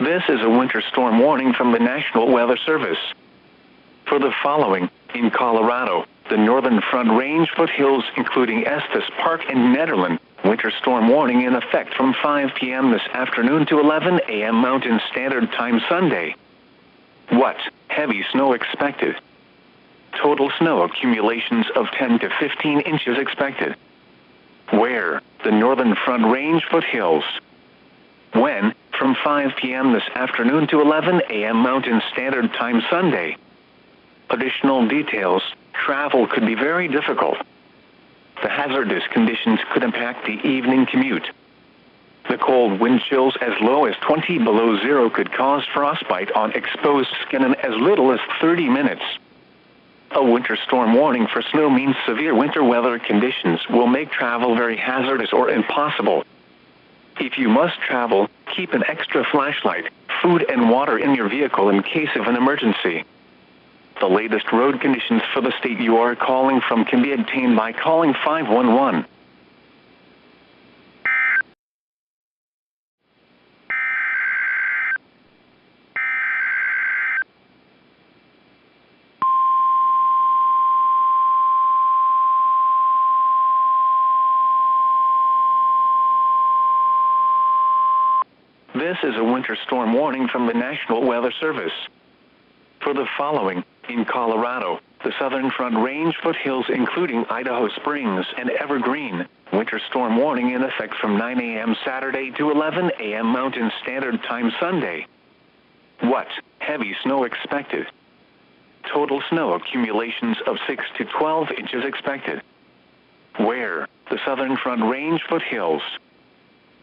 This is a winter storm warning from the National Weather Service. For the following, in Colorado, the Northern Front Range foothills including Estes Park and Nederland, winter storm warning in effect from 5 p.m. this afternoon to 11 a.m. Mountain Standard Time Sunday. What? Heavy snow expected. Total snow accumulations of 10 to 15 inches expected. Where? The Northern Front Range foothills. When? From 5 p.m. this afternoon to 11 a.m. Mountain Standard Time Sunday. Additional details: travel could be very difficult. The hazardous conditions could impact the evening commute. The cold wind chills as low as 20 below zero could cause frostbite on exposed skin in as little as 30 minutes. A winter storm warning for snow means severe winter weather conditions will make travel very hazardous or impossible. If you must travel, keep an extra flashlight, food and water in your vehicle in case of an emergency. The latest road conditions for the state you are calling from can be obtained by calling 511. This is a winter storm warning from the National Weather Service. For the following, in Colorado, the Southern Front Range foothills including Idaho Springs and Evergreen, winter storm warning in effect from 9 a.m. Saturday to 11 a.m. Mountain Standard Time Sunday. What? Heavy snow expected. Total snow accumulations of 6 to 12 inches expected. Where? The Southern Front Range foothills.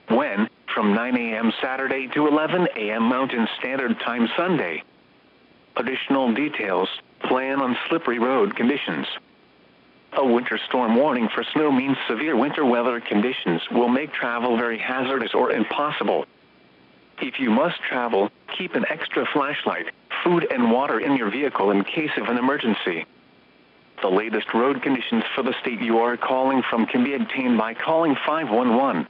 When? From 9 a.m. Saturday to 11 a.m. Mountain Standard Time Sunday. Additional details: plan on slippery road conditions. A winter storm warning for snow means severe winter weather conditions will make travel very hazardous or impossible. If you must travel, keep an extra flashlight, food and water in your vehicle in case of an emergency. The latest road conditions for the state you are calling from can be obtained by calling 511.